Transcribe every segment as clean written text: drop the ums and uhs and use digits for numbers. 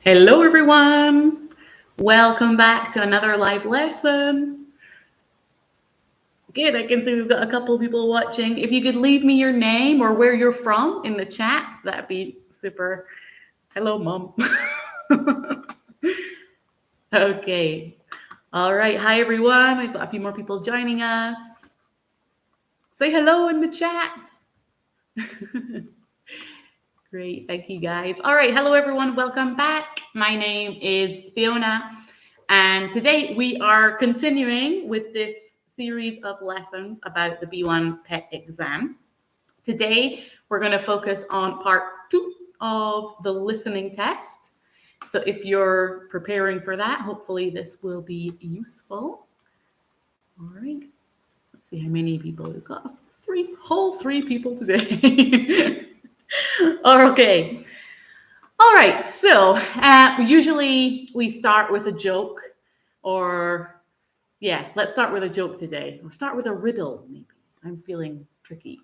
Hello everyone, welcome back to another live lesson. Good, I can see we've got a couple of people watching. If you could leave me your name or where you're from in the chat, that'd be super. Hello, Mom. Okay, all right, hi everyone. We've got a few more people joining us. Say hello in the chat. Great, thank you guys. All right, hello everyone, welcome back. My name is Fiona, and today we are continuing with this series of lessons about the B1 PET exam. Today we're going to focus on part 2 of the listening test. So if you're preparing for that, hopefully this will be useful. All right, let's see how many people we've got. Three people today. Okay. All right. So usually we start with a joke, or let's start with a joke today, or start with a riddle. Maybe I'm feeling tricky.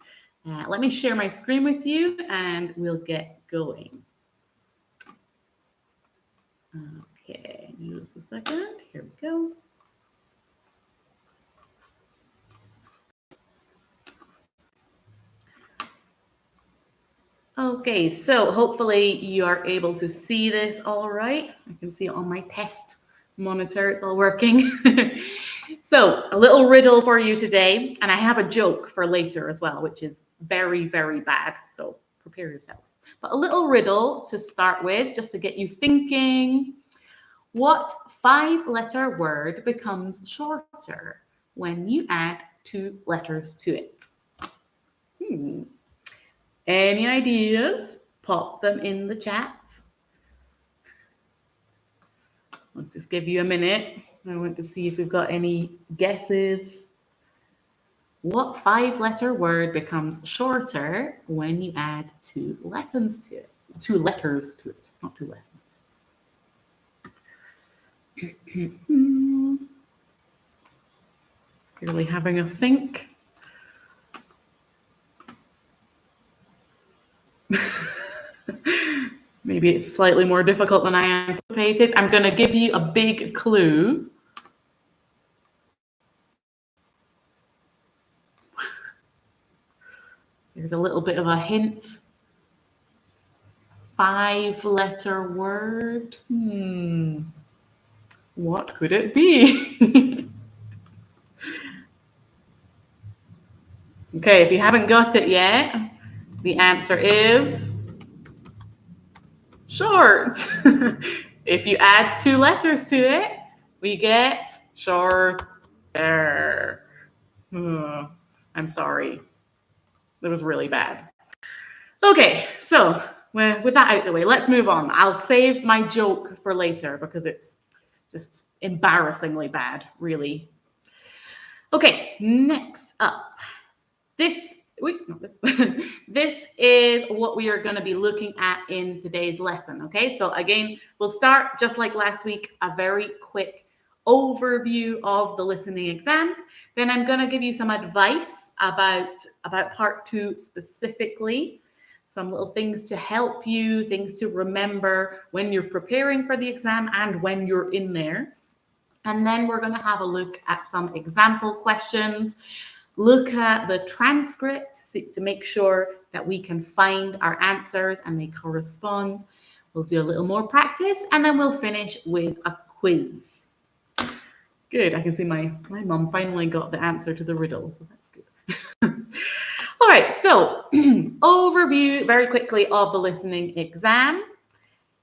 Let me share my screen with you, and we'll get going. Okay. Just a second. Here we go. Okay, so hopefully you are able to see this all right. I can see it on my test monitor, it's all working. So a little riddle for you today, and I have a joke for later as well, which is very, very bad. So prepare yourselves. But a little riddle to start with, just to get you thinking. What 5-letter word becomes shorter when you add 2 letters to it? Any ideas? Pop them in the chat. I'll just give you a minute. I want to see if we've got any guesses. What 5-letter word becomes shorter when you add 2 lessons to it? 2 letters to it, not 2 lessons. Really having a think. Maybe it's slightly more difficult than I anticipated. I'm going to give you a big clue. There's a little bit of a hint. 5-letter word. What could it be? Okay, if you haven't got it yet, the answer is short. If you add 2 letters to it, we get shorter. I'm sorry. That was really bad. Okay, so with that out of the way, let's move on. I'll save my joke for later because it's just embarrassingly bad, really. Okay, next up. This is what we are going to be looking at in today's lesson, okay? So again, we'll start just like last week, a very quick overview of the listening exam. Then I'm going to give you some advice about part 2 specifically, some little things to help you, things to remember when you're preparing for the exam and when you're in there. And then we're going to have a look at some example questions, look at the transcript to make sure that we can find our answers and they correspond. We'll do a little more practice, and then we'll finish with a quiz. Good, I can see my mum finally got the answer to the riddle, so that's good. All right, so overview very quickly of the listening exam.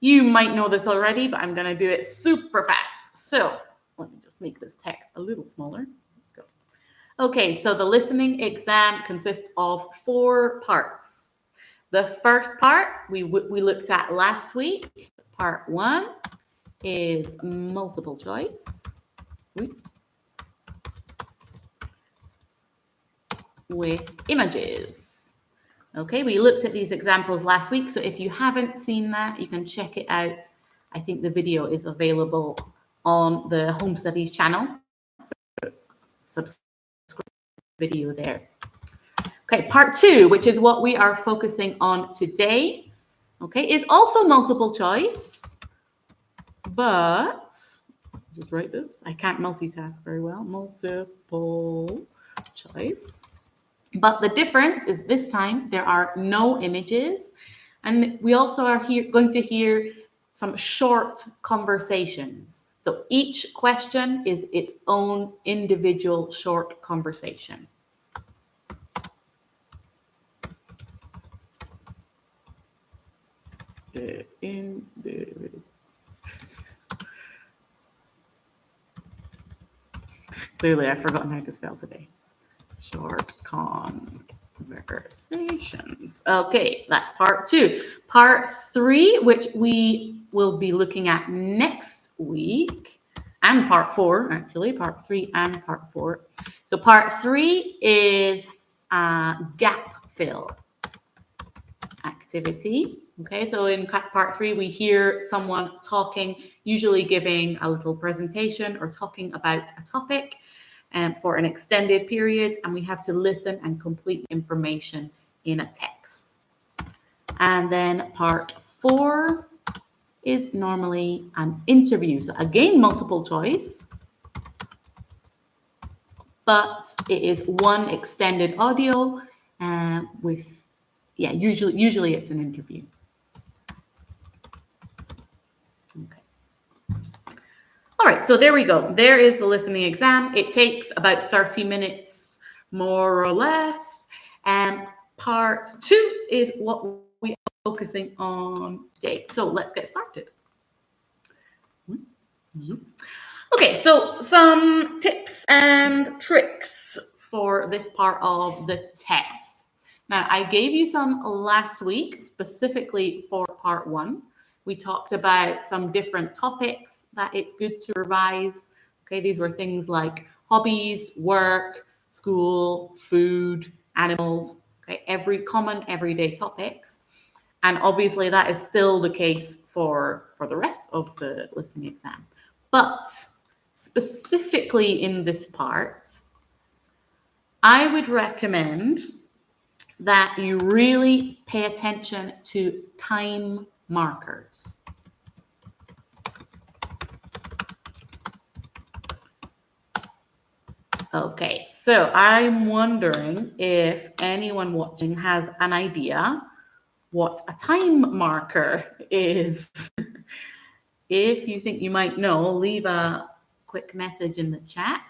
You might know this already, but I'm going to do it super fast. So let me just make this text a little smaller. Go. Okay, so the listening exam consists of 4 parts. The first part we looked at last week. Part 1 is multiple choice. With images. Okay, we looked at these examples last week, so if you haven't seen that, you can check it out. I think the video is available on the Home Studies channel. Subscribe to the video there. Okay, part 2, which is what we are focusing on today, okay, is also multiple choice but just write this. I can't multitask very well. Multiple choice. But the difference is this time there are no images, and we also are going to hear some short conversations. So each question is its own individual short conversation. Clearly, I've forgotten how to spell today. Short conversations. Okay, that's part 2. Part 3, which we will be looking at next week, and part 4, actually, part 3 and part 4. So part 3 is gap fill activity. Okay, so in part 3, we hear someone talking, usually giving a little presentation or talking about a topic for an extended period, and we have to listen and complete information in a text. And then part 4 is normally an interview. So again, multiple choice, but it is one extended audio with, usually it's an interview. Okay. All right, so there we go. There is the listening exam. It takes about 30 minutes, more or less. And part 2 is what we are focusing on today. So let's get started. Okay, so some tips and tricks for this part of the test. Now, I gave you some last week, specifically for part 1. We talked about some different topics that it's good to revise. Okay, these were things like hobbies, work, school, food, animals, okay, common everyday topics. And obviously that is still the case for the rest of the listening exam. But specifically in this part, I would recommend that you really pay attention to time markers. Okay, so I'm wondering if anyone watching has an idea what a time marker is. If you think you might know, leave a quick message in the chat.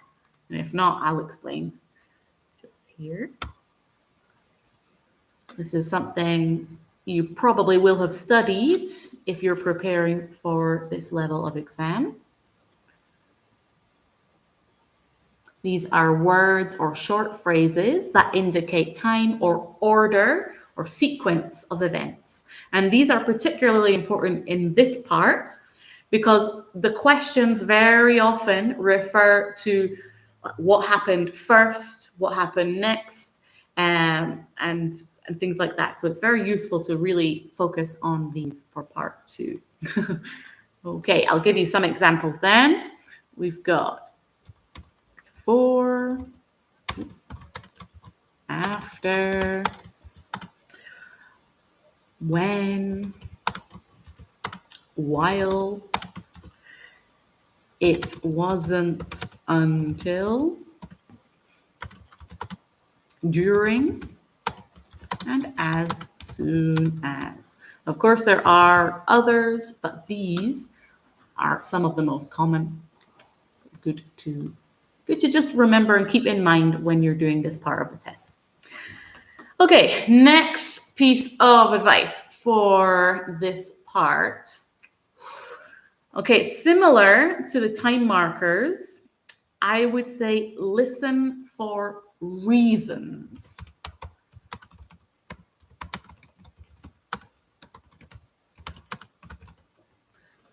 And if not, I'll explain just here. This is something you probably will have studied if you're preparing for this level of exam. These are words or short phrases that indicate time or order or sequence of events. And these are particularly important in this part because the questions very often refer to what happened first, what happened next, and things like that. So it's very useful to really focus on these for part 2. Okay, I'll give you some examples then. We've got before, after, when, while, it wasn't until, during, and as soon as. Of course, there are others, but these are some of the most common. Good to just remember and keep in mind when you're doing this part of the test. Okay, next piece of advice for this part. Okay, similar to the time markers, I would say listen for reasons.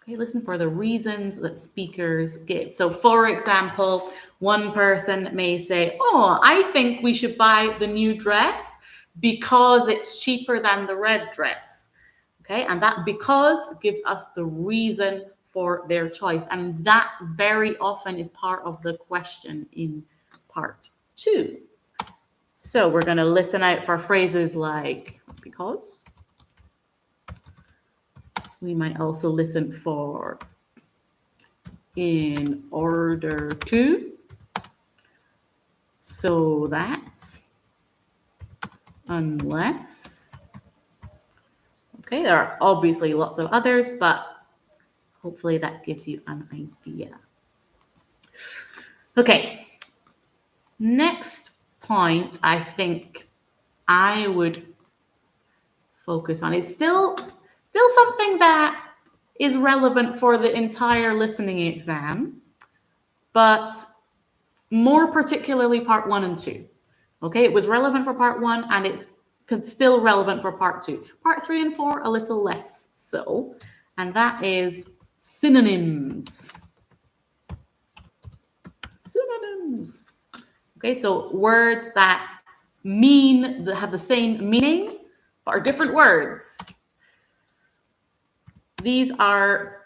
Okay, listen for the reasons that speakers give. So for example, one person may say, oh, I think we should buy the new dress because it's cheaper than the red dress. Okay, and that because gives us the reason for their choice. And that very often is part of the question in part 2. So we're going to listen out for phrases like because. We might also listen for in order to, so that, unless. Okay, there are obviously lots of others, but hopefully that gives you an idea. Okay, next point I think I would focus on is still something that is relevant for the entire listening exam, but more particularly part 1 and 2. Okay, it was relevant for part 1 and it's still relevant for part 2. Part 3 and 4 a little less so, and that is synonyms. Synonyms. Okay, so words that have the same meaning but are different words. These are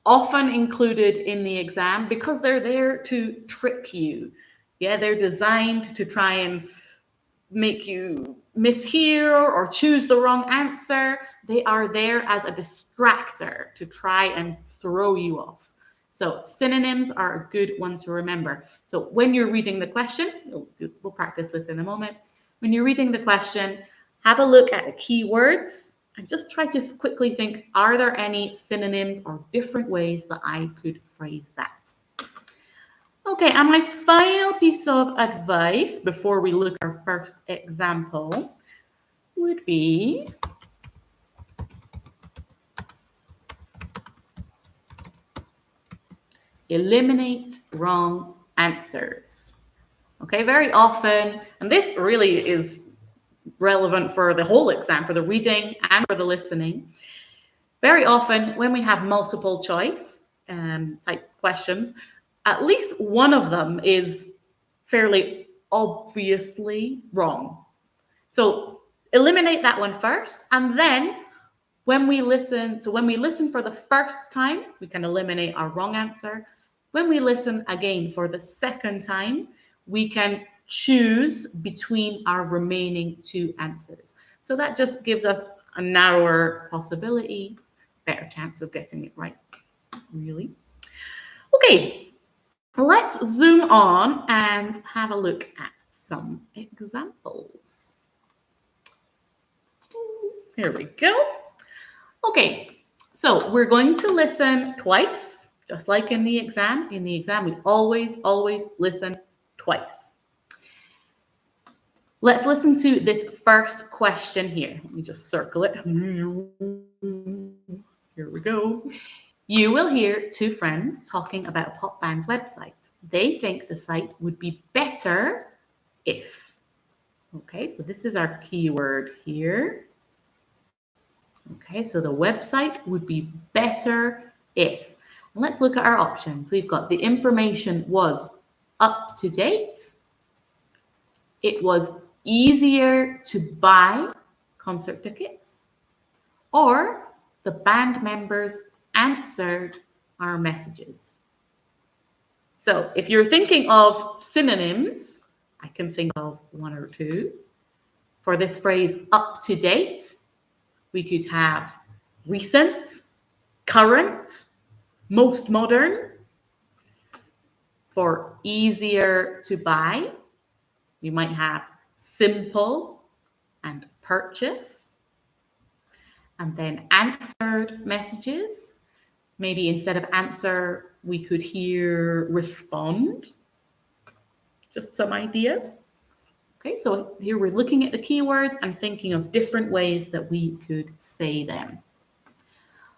often included in the exam because they're there to trick you. Yeah, they're designed to try and make you mishear or choose the wrong answer. They are there as a distractor to try and throw you off. So synonyms are a good one to remember. So when you're reading the question, we'll practice this in a moment. When you're reading the question, have a look at the keywords and just try to quickly think, are there any synonyms or different ways that I could phrase that? Okay, and my final piece of advice before we look at our first example would be eliminate wrong answers. Okay, very often, and this really is relevant for the whole exam, for the reading and for the listening. Very often, when we have multiple choice type questions, at least one of them is fairly obviously wrong. So eliminate that one first, and then when we listen for the first time, we can eliminate our wrong answer. When we listen again for the second time, we can choose between our remaining 2 answers. So that just gives us a narrower possibility, better chance of getting it right, really. Okay, let's zoom on and have a look at some examples. Here we go. Okay, so we're going to listen twice. Just like in the exam. In the exam, we always listen twice. Let's listen to this first question here. Let me just circle it. Here we go. You will hear 2 friends talking about a pop band's website. They think the site would be better if. Okay, so this is our keyword here. Okay, so the website would be better if. Let's look at our options. We've got the information was up to date. It was easier to buy concert tickets. Or the band members answered our messages. So if you're thinking of synonyms, I can think of 1 or 2. For this phrase, up to date, we could have recent, current, most modern. For easier to buy, we might have simple and purchase. And then answered messages. Maybe instead of answer, we could hear respond. Just some ideas. Okay, so here we're looking at the keywords and thinking of different ways that we could say them.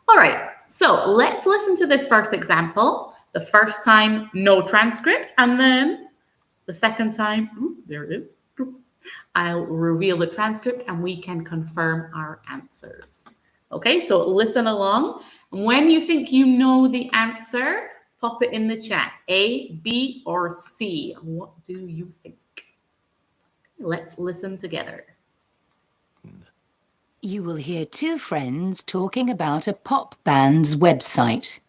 All right, so let's listen to this first example. The first time, no transcript, and then the second time, there it is. I'll reveal the transcript and we can confirm our answers. Okay, so listen along. When you think you know the answer, pop it in the chat. A, B, or C. What do you think? Let's listen together. You will hear 2 friends talking about a pop band's website.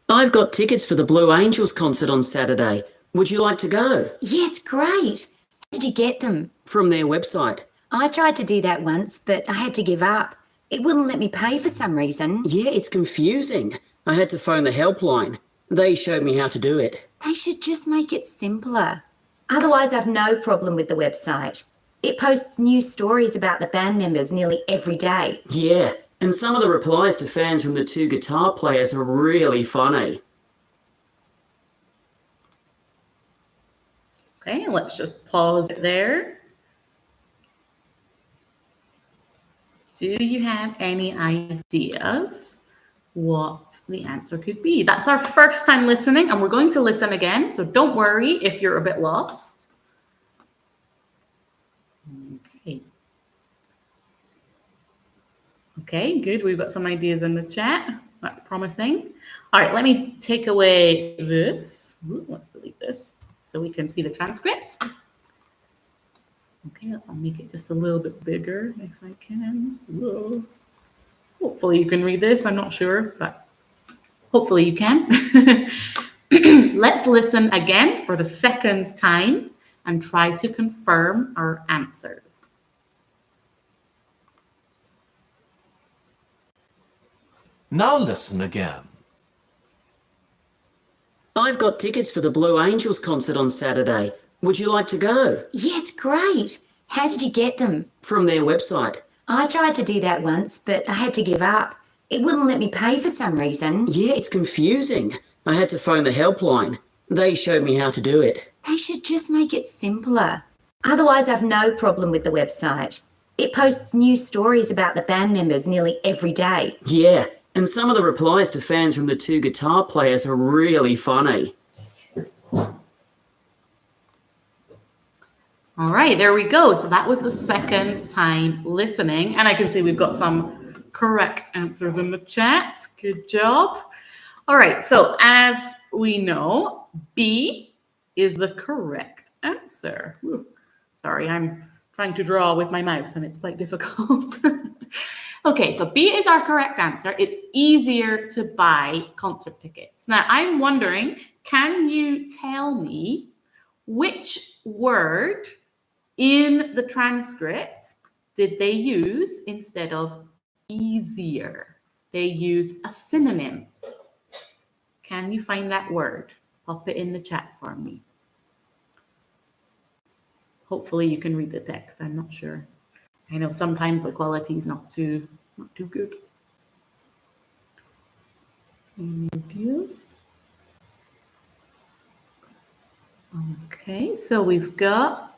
I've got tickets for the Blue Angels concert on Saturday. Would you like to go? Yes, great. How did you get them? From their website. I tried to do that once, but I had to give up. It wouldn't let me pay for some reason. Yeah, it's confusing. I had to phone the helpline. They showed me how to do it. They should just make it simpler. Otherwise, I've no problem with the website. It posts new stories about the band members nearly every day. Yeah, and some of the replies to fans from the two guitar players are really funny. Okay, let's just pause it there. Do you have any ideas what the answer could be? That's our first time listening, and we're going to listen again, so don't worry if you're a bit lost. Okay. Okay, good. We've got some ideas in the chat. That's promising. All right, let me take away this. Ooh, let's delete this so we can see the transcript. Okay, I'll make it just a little bit bigger if I can. Whoa. Hopefully you can read this. I'm not sure, but hopefully you can. Let's listen again for the second time and try to confirm our answers. Now listen again. I've got tickets for the Blue Angels concert on Saturday. Would you like to go? Yes, great. How did you get them? From their website. I tried to do that once, but I had to give up. It wouldn't let me pay for some reason. Yeah, it's confusing. I had to phone the helpline. They showed me how to do it. They should just make it simpler. Otherwise, I've no problem with the website. It posts new stories about the band members nearly every day. Yeah, and some of the replies to fans from the two guitar players are really funny. All right, there we go. So that was the second time listening. And I can see we've got some correct answers in the chat. Good job. All right, so as we know, B is the correct answer. Ooh, sorry, I'm trying to draw with my mouse and it's quite difficult. Okay, so B is our correct answer. It's easier to buy concert tickets. Now, I'm wondering, can you tell me which word in the transcript did they use instead of easier? They used a synonym. Can you find that word? Pop it in the chat for me. Hopefully you can read the text. I'm not sure. I know sometimes the quality is not too good. Any ideas? Okay, so we've got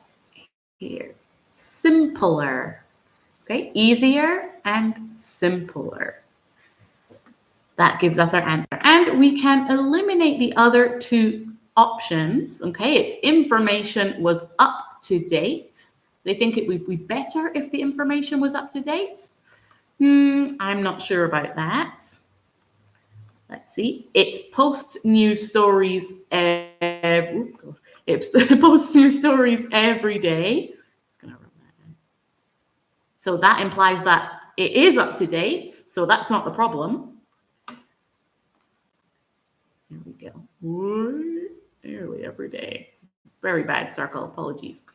here simpler. Okay, easier and simpler. That gives us our answer. And we can eliminate the other two options. Okay, it's information was up to date. They think it would be better if the information was up to date. I'm not sure about that. Let's see. It posts new stories every day. So that implies that it is up to date. So that's not the problem. Here we go. Nearly every day. Very bad circle. Apologies.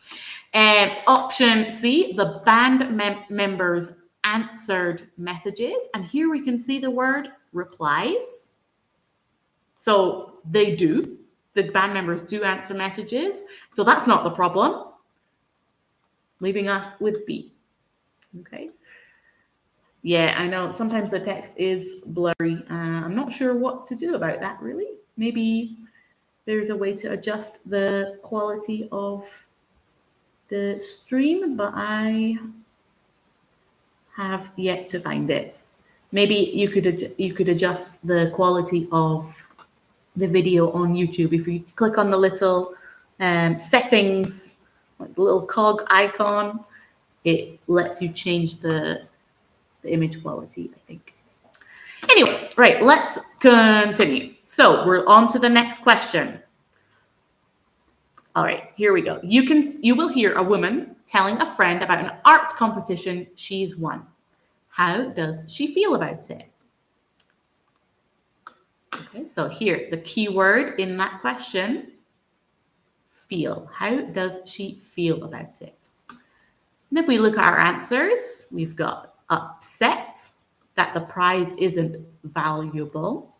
Option C, the band members answered messages. And here we can see the word replies. So they do. The band members do answer messages. So that's not the problem. Leaving us with B. Okay. Yeah, I know sometimes the text is blurry. I'm not sure what to do about that, really. Maybe there's a way to adjust the quality of the stream, but I have yet to find it. Maybe you could adjust the quality of the video on YouTube. If you click on the little settings, like the little cog icon, it lets you change the image quality, I think. Anyway, right, let's continue. So we're on to the next question. All right, here we go. You will hear a woman telling a friend about an art competition she's won. How does she feel about it? Okay, so here, the key word in that question, feel. How does she feel about it? And if we look at our answers, we've got upset, that the prize isn't valuable.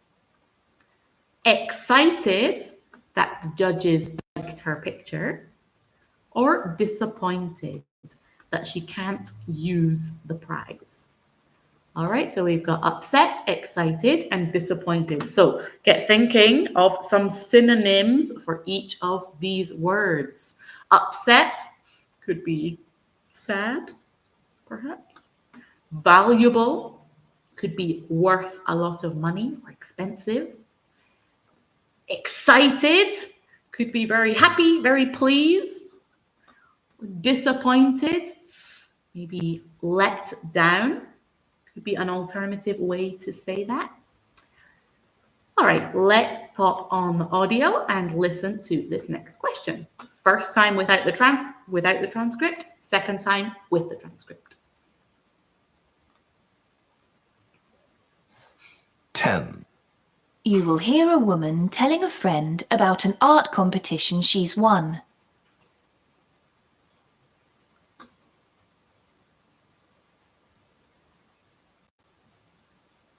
Excited, that the judges liked her picture. Or disappointed, that she can't use the prize. All right, so we've got upset, excited, and disappointed. So get thinking of some synonyms for each of these words. Upset could be sad, perhaps. Valuable could be worth a lot of money or expensive. Excited could be very happy, very pleased. Disappointed, maybe let down, could be an alternative way to say that. All right, let's pop on the audio and listen to this next question. First time without the transcript, second time with the transcript. 10. You will hear a woman telling a friend about an art competition she's won.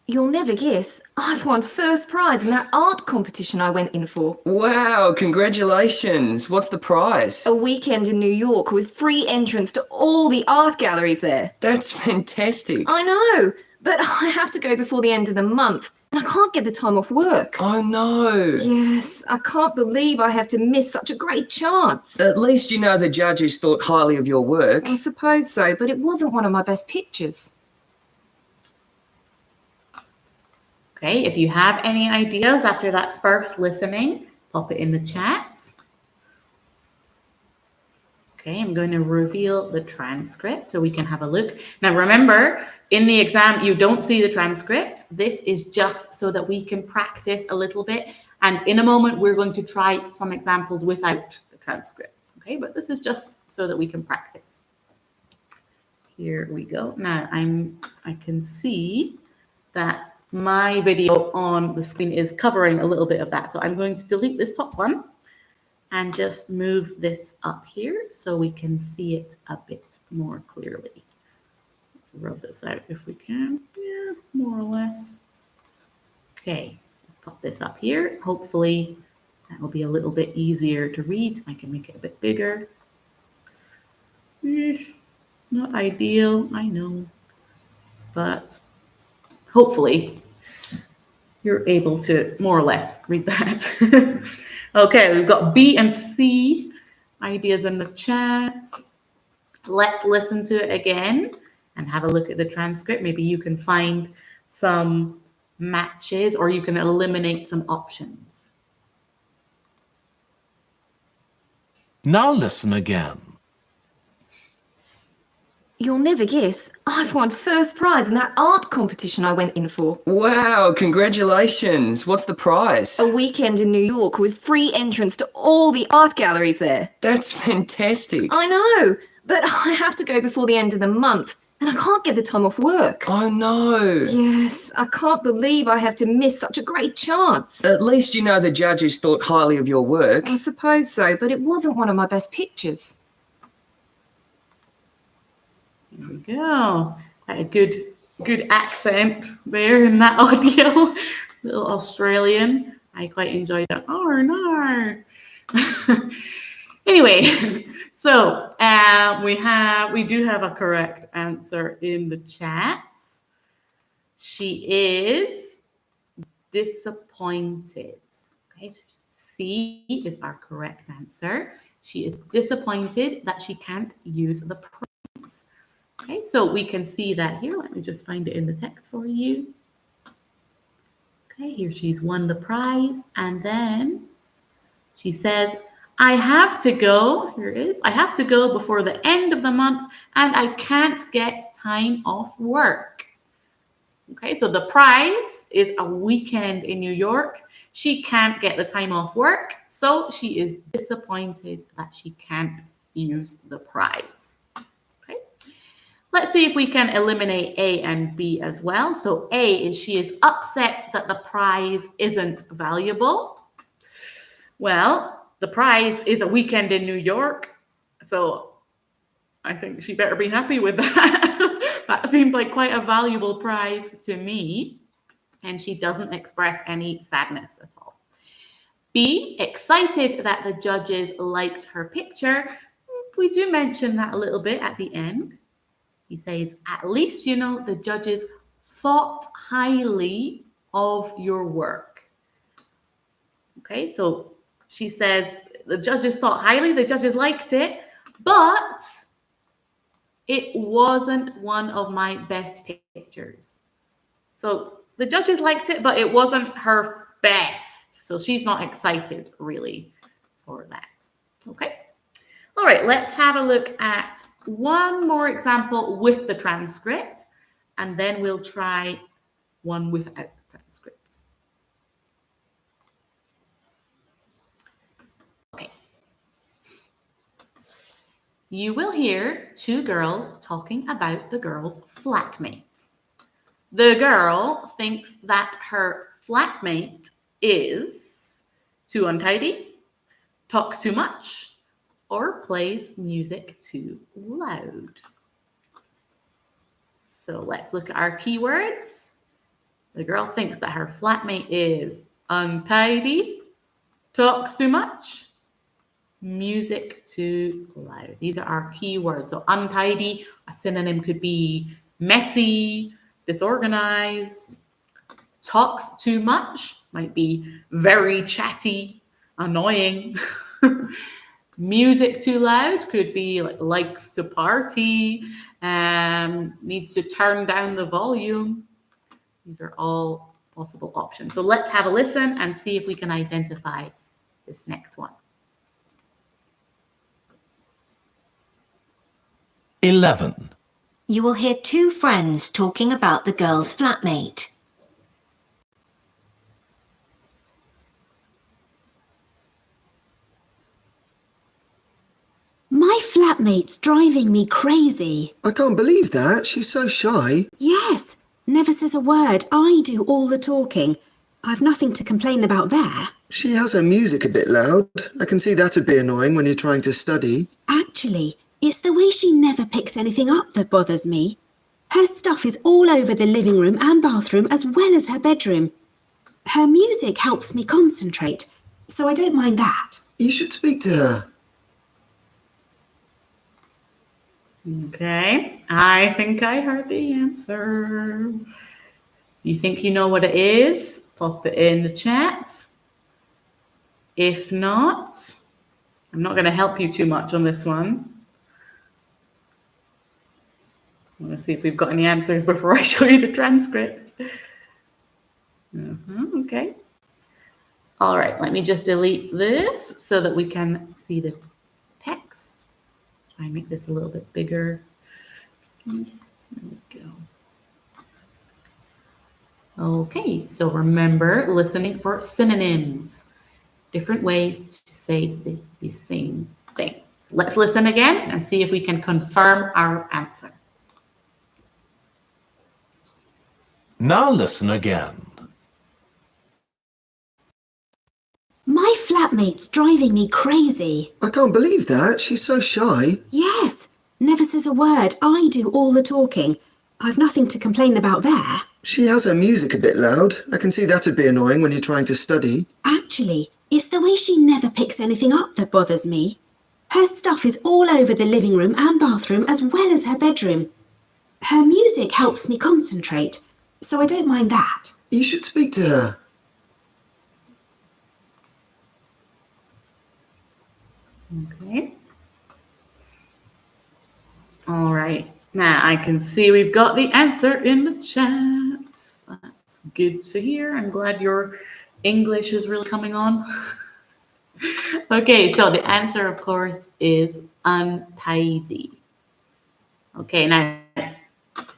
You'll never guess, I've won first prize in that art competition I went in for. Wow, congratulations. What's the prize? A weekend in New York with free entrance to all the art galleries there. That's fantastic. I know, but I have to go before the end of the month, and I can't get the time off work. Oh no. Yes, I can't believe I have to miss such a great chance. At least you know the judges thought highly of your work. I suppose so, but it wasn't one of my best pictures. Okay, if you have any ideas after that first listening, pop it in the chat. Okay, I'm going to reveal the transcript so we can have a look. Now remember, in the exam, you don't see the transcript. This is just so that we can practice a little bit. And in a moment, we're going to try some examples without the transcript. Okay, but this is just so that we can practice. Here we go. Now I can see that my video on the screen is covering a little bit of that. So I'm going to delete this top one and just move this up here so we can see it a bit more clearly. Let's rub this out if we can. Yeah, more or less. Okay, let's pop this up here. Hopefully that will be a little bit easier to read. I can make it a bit bigger. Not ideal, I know, but hopefully you're able to more or less read that. Okay, we've got B and C ideas in the chat. Let's listen to it again and have a look at the transcript. Maybe you can find some matches or you can eliminate some options. Now listen again. You'll never guess, I've won first prize in that art competition I went in for. Wow, congratulations. What's the prize? A weekend in New York with free entrance to all the art galleries there. That's fantastic. I know, but I have to go before the end of the month, and I can't get the time off work. Oh no. Yes, I can't believe I have to miss such a great chance. At least you know the judges thought highly of your work. I suppose so, but it wasn't one of my best pictures. There we go. Quite a good accent there in that audio. Little Australian. I quite enjoyed that. Oh no. Anyway, so we do have a correct answer in the chat. She is disappointed. Okay, so C is our correct answer. She is disappointed that she can't use the prize. Okay, so we can see that here. Let me just find it in the text for you. Okay, here she's won the prize. And then she says, I have to go. Here it is. I have to go before the end of the month and I can't get time off work. Okay, so the prize is a weekend in New York. She can't get the time off work. So she is disappointed that she can't use the prize. Let's see if we can eliminate A and B as well. So A is she is upset that the prize isn't valuable. Well, the prize is a weekend in New York. So I think she better be happy with that. That seems like quite a valuable prize to me. And she doesn't express any sadness at all. B, excited that the judges liked her picture. We do mention that a little bit at the end. He says, at least, you know, the judges thought highly of your work. Okay, so she says the judges thought highly, the judges liked it, but it wasn't one of my best pictures. So the judges liked it, but it wasn't her best. So she's not excited really for that. Okay. All right, let's have a look at one more example with the transcript, and then we'll try one without the transcript. Okay. You will hear two girls talking about the girl's flatmate. The girl thinks that her flatmate is too untidy, talks too much, or plays music too loud. So let's look at our keywords. The girl thinks that her flatmate is untidy, talks too much, music too loud. These are our keywords. So untidy, a synonym could be messy, disorganized. Talks too much might be very chatty, annoying. Music too loud could be like likes to party, needs to turn down the volume. These are all possible options. So let's have a listen and see if we can identify this next one. 11. You will hear two friends talking about the girl's flatmate. My flatmate's driving me crazy. I can't believe that. She's so shy. Yes, never says a word. I do all the talking. I've nothing to complain about there. She has her music a bit loud. I can see that'd be annoying when you're trying to study. Actually, it's the way she never picks anything up that bothers me. Her stuff is all over the living room and bathroom as well as her bedroom. Her music helps me concentrate, so I don't mind that. You should speak to her. Okay, I think I heard the answer. You think you know what it is? Pop it in the chat. If not, I'm not going to help you too much on this one. I'm going to see if we've got any answers before I show you the transcript. Okay. All right, let me just delete this so that we can see the text. Try and make this a little bit bigger. There we go. Okay, so remember listening for synonyms. Different ways to say the same thing. Let's listen again and see if we can confirm our answer. Now listen again. My flatmate's driving me crazy. I can't believe that. She's so shy. Yes, never says a word. I do all the talking. I've nothing to complain about there. She has her music a bit loud. I can see that'd be annoying when you're trying to study. Actually, it's the way she never picks anything up that bothers me. Her stuff is all over the living room and bathroom as well as her bedroom. Her music helps me concentrate, so I don't mind that. You should speak to her. Okay. All right. Now I can see we've got the answer in the chat. That's good to hear. I'm glad your English is really coming on. Okay, so the answer, of course, is untidy. Okay, now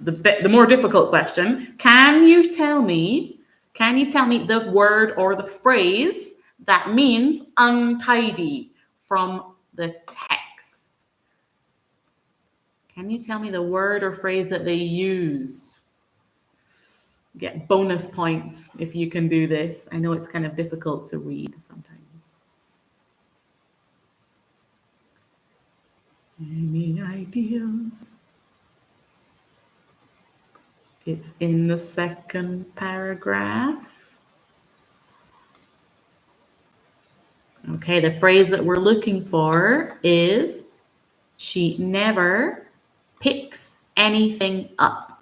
the more difficult question. Can you tell me the word or the phrase that means untidy from the text? Can you tell me the word or phrase that they used? Get bonus points if you can do this. I know it's kind of difficult to read sometimes. Any ideas. It's in the second paragraph. Okay, the phrase that we're looking for is she never picks anything up.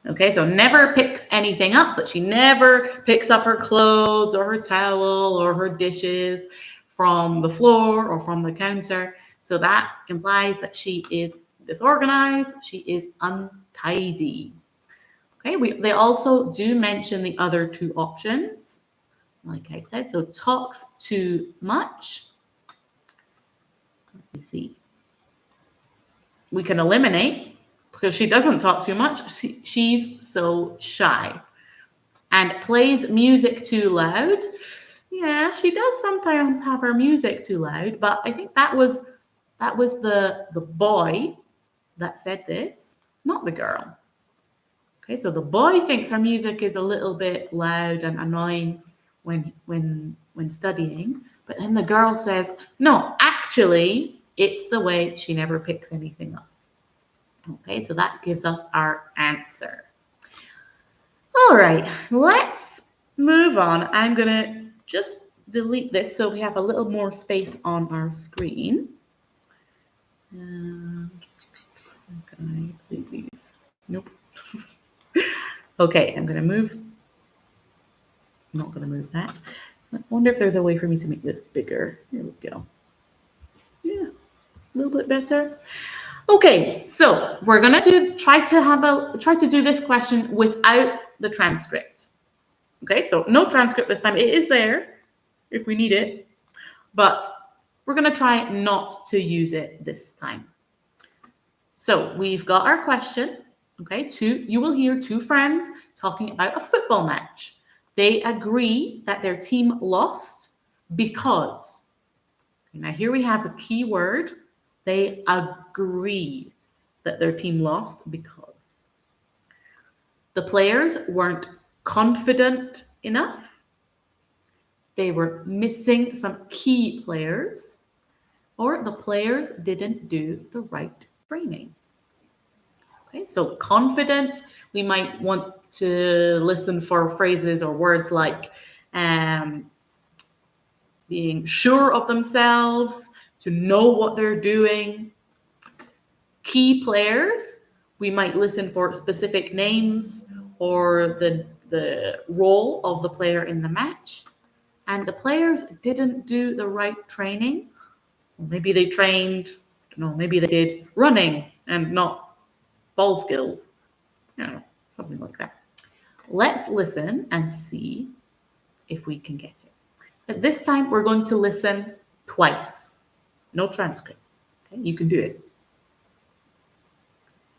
Okay, so never picks anything up, but she never picks up her clothes or her towel or her dishes from the floor or from the counter. So that implies that she is disorganized, she is untidy. Okay, they also do mention the other two options, like I said. So talks too much. Let me see. We can eliminate because she doesn't talk too much. She's so shy. And plays music too loud. Yeah, she does sometimes have her music too loud, but I think that was the boy that said this, not the girl. Okay, so the boy thinks her music is a little bit loud and annoying when studying, but then the girl says, no, actually, it's the way she never picks anything up. Okay, so that gives us our answer. All right, let's move on. I'm gonna just delete this so we have a little more space on our screen. Can I delete these? Nope. Okay, I'm not gonna move that. I wonder if there's a way for me to make this bigger. Here we go. Yeah, a little bit better. Okay, so we're gonna try to do this question without the transcript. Okay, so no transcript this time. It is there if we need it, but we're gonna try not to use it this time. So we've got our question. Okay, you will hear two friends talking about a football match. They agree that their team lost because. Now here we have a key word. They agree that their team lost because. The players weren't confident enough. They were missing some key players, or the players didn't do the right training. Okay, so confident, we might want to listen for phrases or words like being sure of themselves, to know what they're doing. Key players, we might listen for specific names or the role of the player in the match. And the players didn't do the right training. Maybe they trained, maybe they did running and not ball skills, something like that. Let's listen and see if we can get it. But this time we're going to listen twice. No transcript. Okay, you can do it.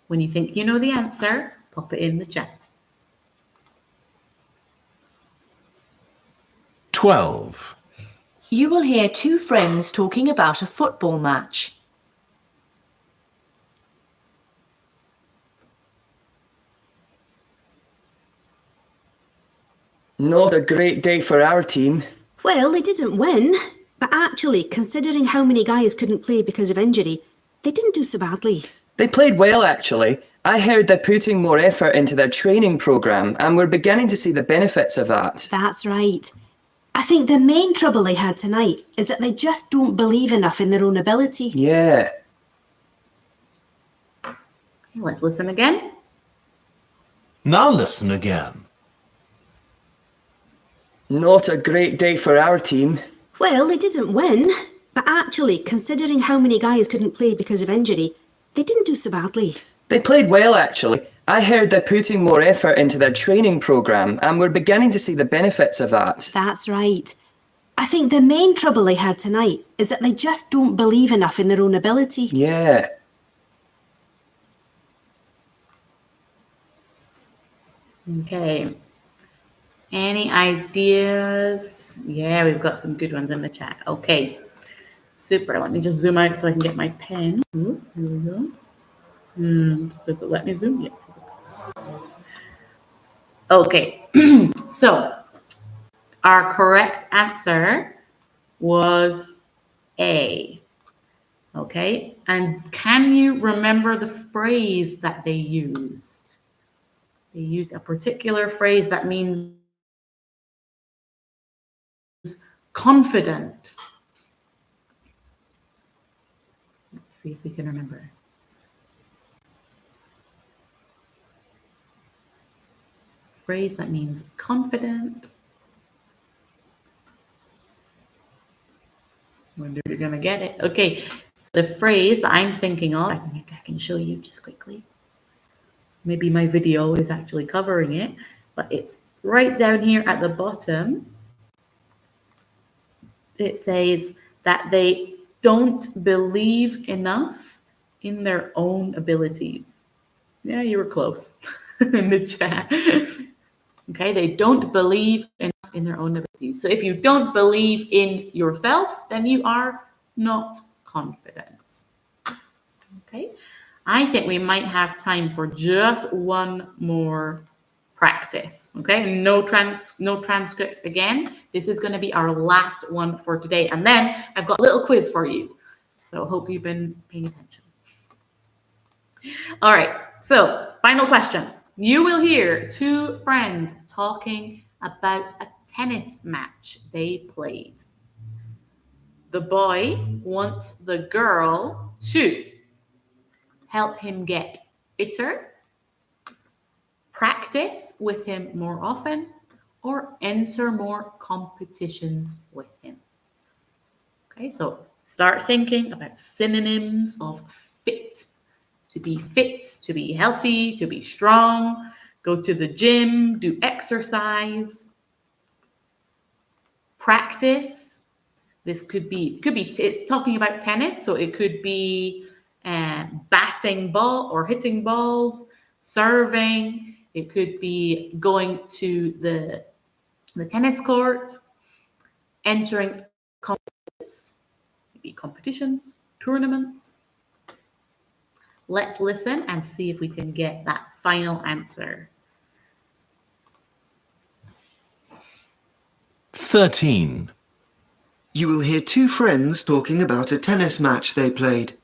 When you think you know the answer, pop it in the chat. 12. You will hear two friends talking about a football match. Not a great day for our team. Well, they didn't win, but actually, considering how many guys couldn't play because of injury, they didn't do so badly. They played well, actually. I heard they're putting more effort into their training program, and we're beginning to see the benefits of that. That's right. I think the main trouble they had tonight is that they just don't believe enough in their own ability. Yeah. Let's listen again. Now listen again. Not a great day for our team. Well, they didn't win, but actually, considering how many guys couldn't play because of injury, they didn't do so badly. They played well, actually. I heard they're putting more effort into their training program, and we're beginning to see the benefits of that. That's right. I think the main trouble they had tonight is that they just don't believe enough in their own ability. Yeah. Okay. Any ideas? Yeah, we've got some good ones in the chat. Okay. Super. Let me just zoom out so I can get my pen. Ooh, here we go. And does it let me zoom? Yeah. Okay. So our correct answer was A. Okay, and can you remember the phrase that they used? They used a particular phrase that means confident. Let's see if we can remember. Phrase that means confident. Wonder if you're gonna get it. Okay, so the phrase that I'm thinking of, I can show you just quickly. Maybe my video is actually covering it, but it's right down here at the bottom. It says that they don't believe enough in their own abilities. Yeah, you were close in the chat. Okay, they don't believe enough in their own abilities. So if you don't believe in yourself, then you are not confident. Okay, I think we might have time for just one more practice. Okay, no transcript again. This is going to be our last one for today, and then I've got a little quiz for you. So hope you've been paying attention. All right, so final question. You will hear two friends talking about a tennis match they played. The boy wants the girl to help him get fitter, practice with him more often, or enter more competitions with him. Okay, so start thinking about synonyms of fit. To be fit, to be healthy, to be strong, go to the gym, do exercise. Practice. This could be it's talking about tennis, so it could be batting ball or hitting balls, serving. It could be going to the tennis court, entering competitions, tournaments. Let's listen and see if we can get that final answer. 13. You will hear two friends talking about a tennis match they played.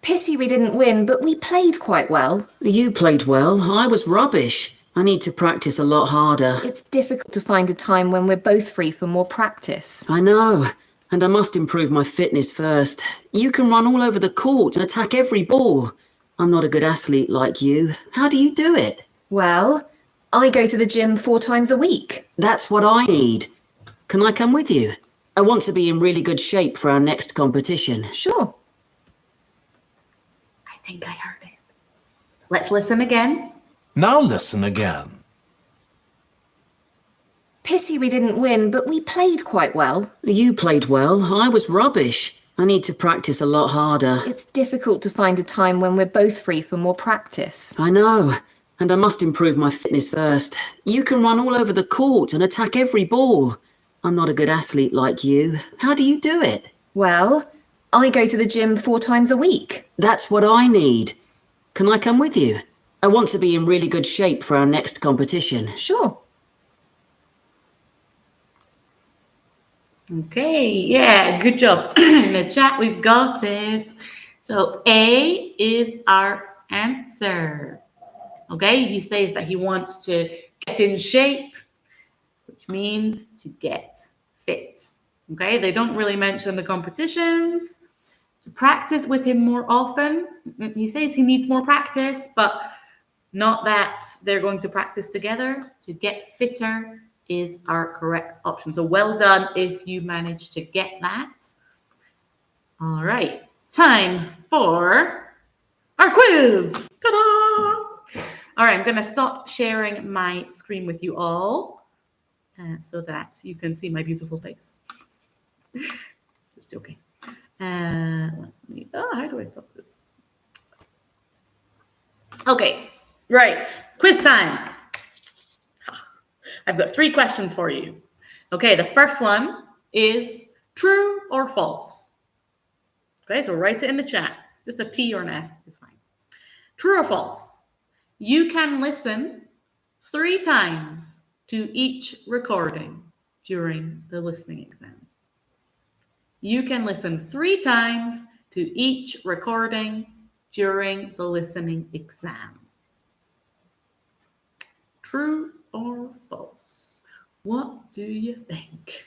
Pity we didn't win, but we played quite well. You played well. I was rubbish. I need to practice a lot harder. It's difficult to find a time when we're both free for more practice. I know. And I must improve my fitness first. You can run all over the court and attack every ball. I'm not a good athlete like you. How do you do it? Well, I go to the gym 4 times a week. That's what I need. Can I come with you? I want to be in really good shape for our next competition. Sure. I think I heard it. Let's listen again. Now listen again. Pity we didn't win, but we played quite well. You played well. I was rubbish. I need to practice a lot harder. It's difficult to find a time when we're both free for more practice. I know. And I must improve my fitness first. You can run all over the court and attack every ball. I'm not a good athlete like you. How do you do it? Well, I go to the gym 4 times a week. That's what I need. Can I come with you? I want to be in really good shape for our next competition. Sure. Okay, yeah, good job. In the chat, we've got it. So A is our answer. Okay, he says that he wants to get in shape, which means to get fit. Okay, they don't really mention the competitions. To practice with him more often. He says he needs more practice, but not that they're going to practice together. To get fitter is our correct option. So well done if you managed to get that. All right, time for our quiz. Ta-da! All right, I'm going to stop sharing my screen with you all so that you can see my beautiful face. Just joking. How do I stop this? Okay, right, quiz time. I've got 3 questions for you. Okay, the first one is true or false. Okay, so write it in the chat. Just a T or an F is fine. True or false? You can listen 3 times to each recording during the listening exam. You can listen 3 times to each recording during the listening exam. True or false? What do you think?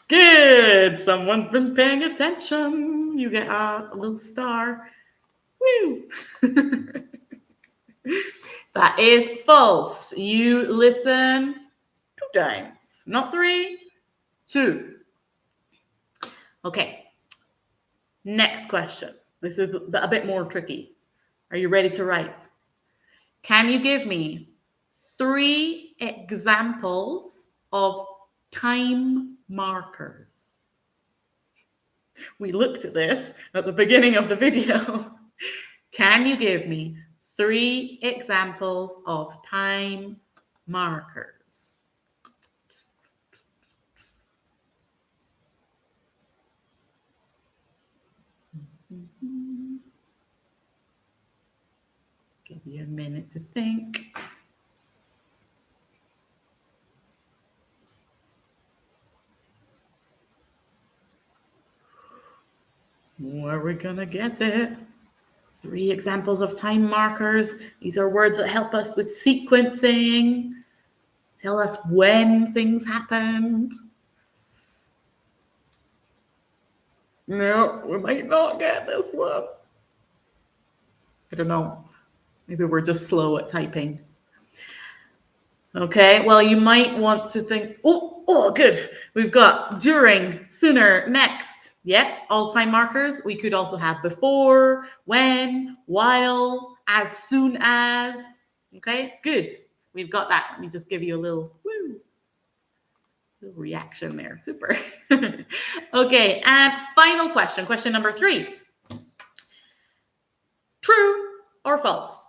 Good. Someone's been paying attention. You get a little star. Woo. That is false. You listen 2 times, not 3, 2. Okay. Next question. This is a bit more tricky. Are you ready to write? Can you give me 3 examples of time markers? We looked at this at the beginning of the video. Can you give me 3 examples of time markers? Give you a minute to think. Where are we gonna get it? 3 examples of time markers. These are words that help us with sequencing, tell us when things happened. No, we might not get this one. I don't know. Maybe we're just slow at typing. Okay, well, you might want to think, oh, good. We've got during, sooner, next. Yep, all time markers. We could also have before, when, while, as soon as. Okay, good. We've got that. Let me just give you a little reaction there. Super. Okay, and final question. Question number 3. True or false?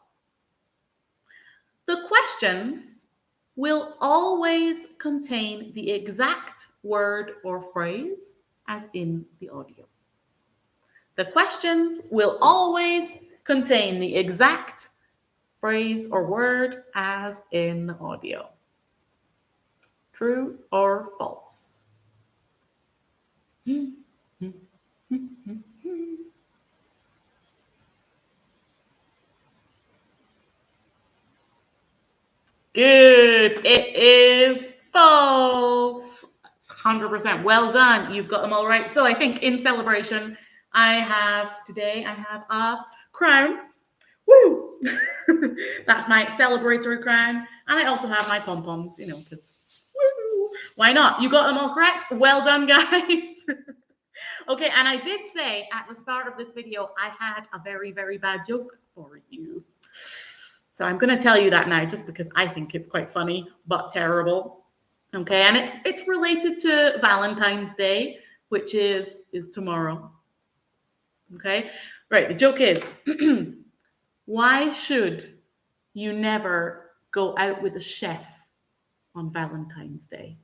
The questions will always contain the exact word or phrase as in the audio. The questions will always contain the exact phrase or word as in the audio. True or false? Good. It is false. 100%. Well done. You've got them all right. So I think in celebration, I have a crown. Woo! That's my celebratory crown. And I also have my pom-poms, because why not? You got them all correct. Well done, guys. Okay, and I did say at the start of this video, I had a very, very bad joke for you. So I'm going to tell you that now just because I think it's quite funny, but terrible. Okay, and it's related to Valentine's Day, which is tomorrow. Okay, right, the joke is, why should you never go out with a chef on Valentine's Day?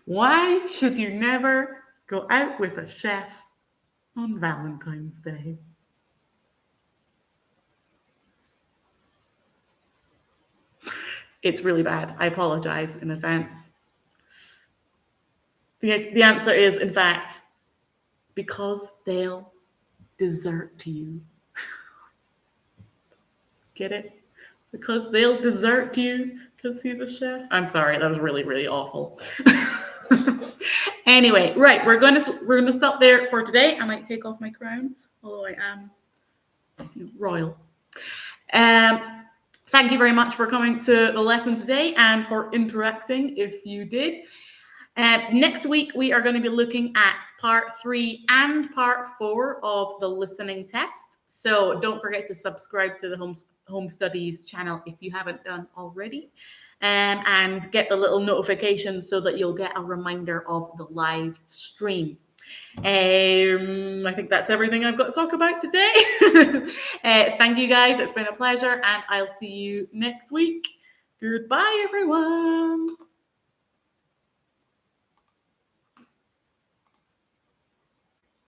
Why should you never go out with a chef on Valentine's Day? It's really bad. I apologize in advance. The answer is, in fact, because they'll desert you. Get it? Because they'll desert you because he's a chef. I'm sorry, that was really, really awful. Anyway, right, we're gonna stop there for today. I might take off my crown, although I am royal. Thank you very much for coming to the lesson today and for interacting if you did. Next week, we are going to be looking at part 3 and part 4 of the listening test. So don't forget to subscribe to the Home Studies channel if you haven't done already. And get the little notification so that you'll get a reminder of the live stream. I think that's everything I've got to talk about today. Thank you guys. It's been a pleasure, and I'll see you next week. Goodbye, everyone.